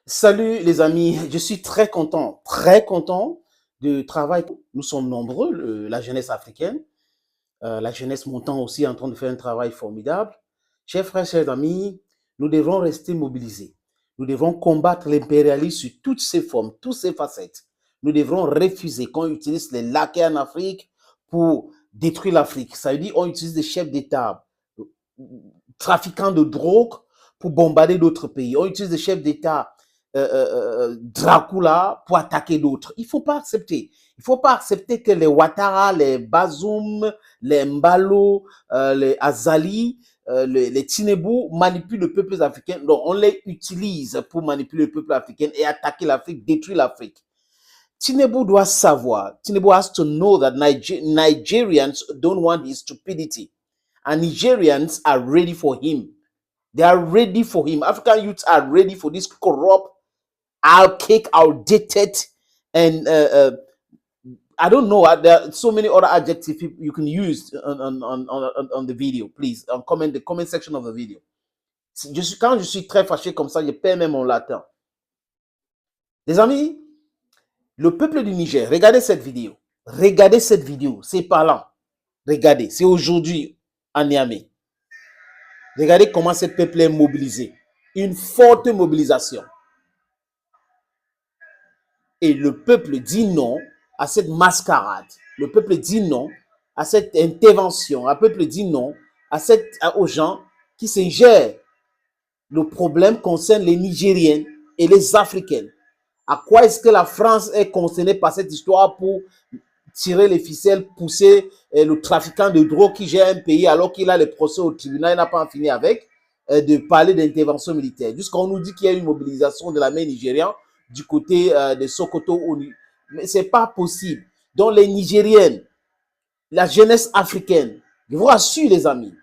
Salut les amis, je suis très content de travailler. Nous sommes nombreux, la jeunesse africaine, la jeunesse montant aussi en train de faire un travail formidable. Chers frères, chers amis, nous devons rester mobilisés. Nous devons combattre l'impérialisme sur toutes ses formes, toutes ses facettes. Nous devrons refuser qu'on utilise les laquais en Afrique pour détruire l'Afrique. Ça veut dire qu'on utilise des chefs d'État trafiquants de drogue pour bombarder d'autres pays. On utilise des chefs d'État Dracula pour attaquer d'autres. Il ne faut pas accepter. Il ne faut pas accepter que les Ouattara, les Bazoum, les Mbalo, les Azali, les Tinubu manipulent le peuple africain. Donc, on les utilise pour manipuler le peuple africain et attaquer l'Afrique, détruire l'Afrique. Tinubu doit savoir, Tinubu has to know that Nigerians don't want his stupidity. And Nigerians are ready for him. They are ready for him. African youths are ready for this corrupt, archaic, outdated, and I don't know. There are so many other adjectives you can use on the video. Please, the comment section of the video. Quand je suis très fâché comme ça, je perds même mon latin. Les amis, le peuple du Niger, regardez cette vidéo. Regardez cette vidéo, c'est parlant. Regardez, c'est aujourd'hui à Niamey. Regardez comment ce peuple est mobilisé. Une forte mobilisation. Et le peuple dit non à cette mascarade. Le peuple dit non à cette intervention. Le peuple dit non aux gens qui s'ingèrent. Le problème concerne les Nigériens et les Africains. À quoi est-ce que la France est concernée par cette histoire pour tirer les ficelles, pousser le trafiquant de drogue qui gère un pays alors qu'il a les procès au tribunal, il n'a pas en fini avec, de parler d'intervention militaire. Jusqu'on nous dit qu'il y a une mobilisation de l'armée nigérienne du côté de Sokoto. Mais ce n'est pas possible. Donc les Nigériennes, la jeunesse africaine, je vous rassure les amis,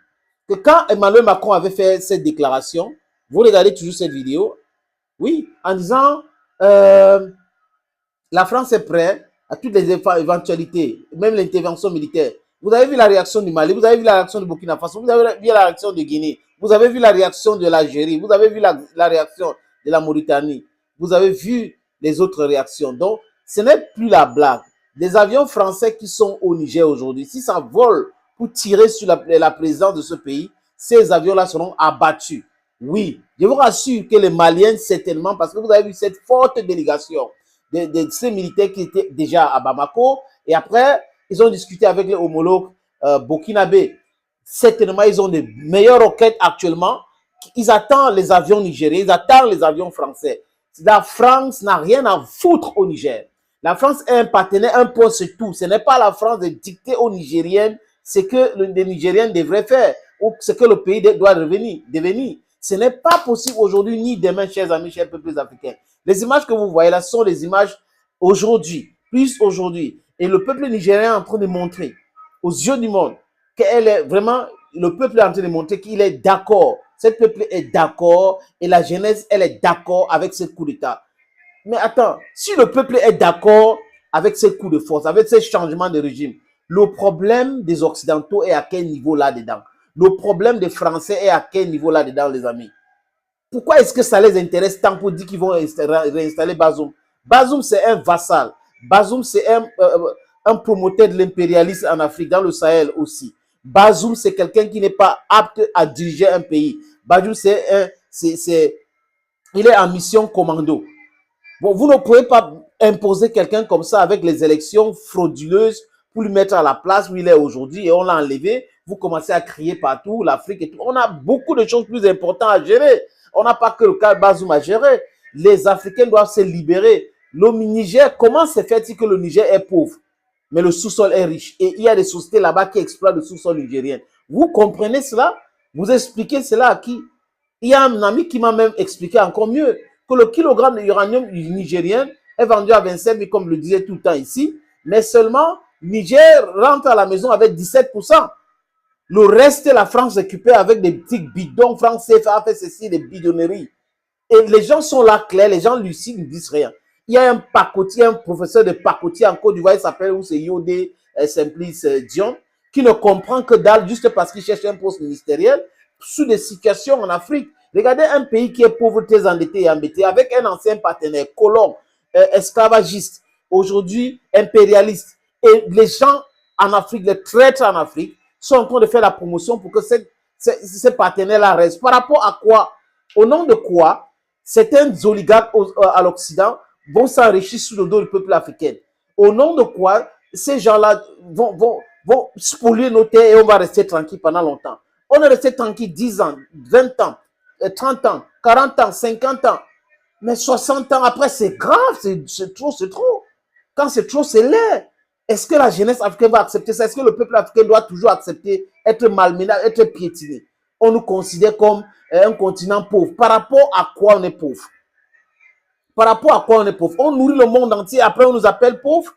que quand Emmanuel Macron avait fait cette déclaration, vous regardez toujours cette vidéo, oui, en disant la France est prête à toutes les éventualités, même l'intervention militaire. Vous avez vu la réaction du Mali, vous avez vu la réaction de Burkina Faso, vous avez vu la réaction de Guinée, vous avez vu la réaction de l'Algérie, vous avez vu la réaction de la Mauritanie, vous avez vu les autres réactions. Donc, ce n'est plus la blague. Des avions français qui sont au Niger aujourd'hui, si ça vole pour tirer sur la présidence de ce pays, ces avions-là seront abattus. Oui, je vous rassure que les Maliens, certainement, parce que vous avez vu cette forte délégation de ces militaires qui étaient déjà à Bamako, et après, ils ont discuté avec les homologues burkinabés. Certainement, ils ont des meilleures roquettes actuellement. Ils attendent les avions nigériens, ils attendent les avions français. La France n'a rien à foutre au Niger. La France est un partenaire, un point c'est tout. Ce n'est pas la France de dicter aux Nigériens ce que les Nigériens devraient faire ou ce que le pays doit devenir. Ce n'est pas possible aujourd'hui ni demain, chers amis, chers peuples africains. Les images que vous voyez là sont les images aujourd'hui, plus aujourd'hui. Et le peuple nigérien est en train de montrer aux yeux du monde qu'elle est vraiment, le peuple est en train de montrer qu'il est d'accord. Ce peuple est d'accord et la jeunesse, elle est d'accord avec ce coup d'État. Mais attends, si le peuple est d'accord avec ces coups de force, avec ces changements de régime, le problème des Occidentaux est à quel niveau là-dedans? Le problème des Français est à quel niveau là-dedans, les amis? Pourquoi est-ce que ça les intéresse tant pour dire qu'ils vont réinstaller Bazoum? Bazoum, c'est un vassal. Bazoum, c'est un promoteur de l'impérialisme en Afrique, dans le Sahel aussi. Bazoum, c'est quelqu'un qui n'est pas apte à diriger un pays. Bazoum, il est en mission commando. Bon, vous ne pouvez pas imposer quelqu'un comme ça avec les élections frauduleuses pour lui mettre à la place où il est aujourd'hui et on l'a enlevé. Vous commencez à crier partout, l'Afrique et tout. On a beaucoup de choses plus importantes à gérer. On n'a pas que le cas Bazoum à gérer. Les Africains doivent se libérer. Le Niger, comment se fait-il que le Niger est pauvre, mais le sous-sol est riche? Et il y a des sociétés là-bas qui exploitent le sous-sol nigérien. Vous comprenez cela? Vous expliquez cela à qui? Il y a un ami qui m'a même expliqué encore mieux que le kilogramme d'uranium nigérien est vendu à 27 000, comme le disait tout le temps ici, mais seulement Niger rentre à la maison avec 17%. Le reste, la France récupère avec des petits bidons. France CFA fait ceci, des bidonneries. Et les gens sont là clairs, les gens lucides ne disent rien. Il y a un pacotier, un professeur de pacotier en Côte d'Ivoire, il s'appelle Yodé Simplice Dion, qui ne comprend que dalle juste parce qu'il cherche un poste ministériel sous des situations en Afrique. Regardez un pays qui est pauvre, très endetté et embêté, avec un ancien partenaire, colon, esclavagiste, aujourd'hui impérialiste. Et les gens en Afrique, les traîtres en Afrique, sont en train de faire la promotion pour que ces partenaires-là restent. Par rapport à quoi? Au nom de quoi certains oligarques à l'Occident vont s'enrichir sous le dos du peuple africain? Au nom de quoi ces gens-là vont spolier nos terres et on va rester tranquille pendant longtemps? On est resté tranquille 10 ans, 20 ans, 30 ans, 40 ans, 50 ans. Mais 60 ans après, c'est grave, c'est trop, c'est trop. Quand c'est trop, c'est laid. Est-ce que la jeunesse africaine va accepter ça? Est-ce que le peuple africain doit toujours accepter être malmené, être piétiné? On nous considère comme un continent pauvre. Par rapport à quoi on est pauvre? Par rapport à quoi on est pauvre? On nourrit le monde entier, après on nous appelle pauvres.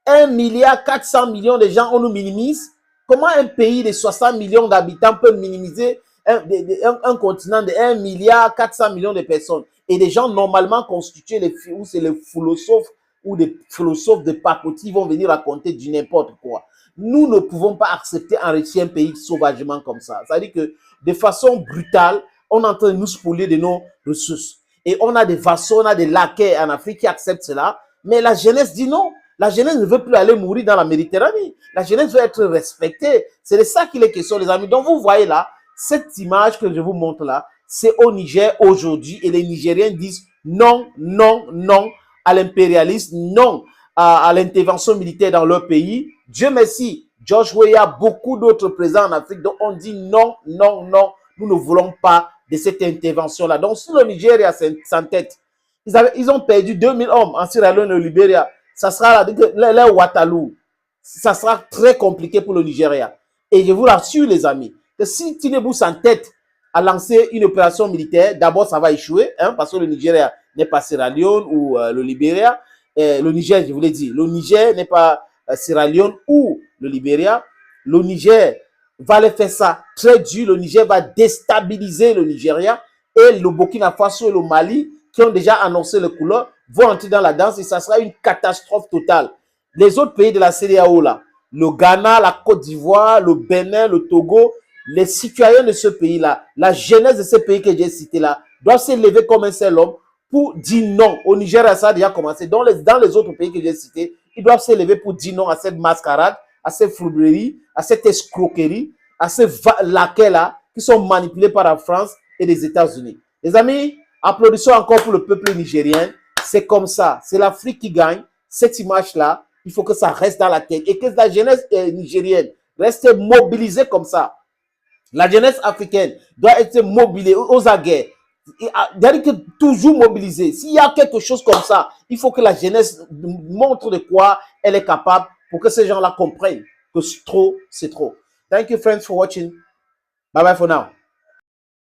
1 milliard 400 millions de gens, on nous minimise. Comment un pays de 60 millions d'habitants peut minimiser un continent de 1 milliard 400 millions de personnes? Et des gens normalement constitués, ou c'est les philosophes ou des philosophes de papotis vont venir raconter du n'importe quoi. Nous ne pouvons pas accepter enrichir un pays sauvagement comme ça. C'est-à-dire que de façon brutale, on est en train de nous spolier de nos ressources. Et on a des vassaux, on a des laquais en Afrique qui acceptent cela. Mais la jeunesse dit non. La jeunesse ne veut plus aller mourir dans la Méditerranée. La jeunesse veut être respectée. C'est de ça qu'il est question, les amis. Donc, vous voyez là, cette image que je vous montre là, c'est au Niger aujourd'hui. Et les Nigériens disent non, non, non à l'impérialisme, non à l'intervention militaire dans leur pays. Dieu merci, George Weah, beaucoup d'autres présidents en Afrique, donc on dit non, non, non, nous ne voulons pas de cette intervention-là. Donc, si le Nigeria s'entête, ils ont perdu 2000 hommes en Sierra Leone et au Libéria. Ça sera là, Waterloo. Ça sera très compliqué pour le Nigeria. Et je vous rassure, les amis, que si Tinubu s'entête à lancer une opération militaire, d'abord, ça va échouer, hein, parce que le Nigeria n'est pas Sierra Leone ou le Libéria. Le Niger, je vous l'ai dit, le Niger n'est pas Sierra Leone ou le Libéria. Le Niger va les faire ça très dur. Le Niger va déstabiliser le Nigeria. Et le Burkina Faso et le Mali, qui ont déjà annoncé le couleur, vont entrer dans la danse et ça sera une catastrophe totale. Les autres pays de la CEDEAO, là, le Ghana, la Côte d'Ivoire, le Bénin, le Togo, les citoyens de ce pays-là, la jeunesse de ce pays que j'ai cité là, doivent se lever comme un seul homme pour dire non. Au Nigeria, ça a déjà commencé. Dans les autres pays que j'ai cités, ils doivent se lever pour dire non à cette mascarade, à cette fourberie, à cette escroquerie, à ces laquais-là qui sont manipulés par la France et les États-Unis. Les amis, applaudissons encore pour le peuple nigérien. C'est comme ça. C'est l'Afrique qui gagne. Cette image-là, il faut que ça reste dans la tête et que la jeunesse nigérienne reste mobilisée comme ça. La jeunesse africaine doit être mobilisée aux aguets. C'est-à-dire que toujours mobilisée. S'il y a quelque chose comme ça, il faut que la jeunesse montre de quoi elle est capable pour que ces gens-là comprennent que c'est trop, c'est trop. Thank you, friends, for watching. Bye bye for now.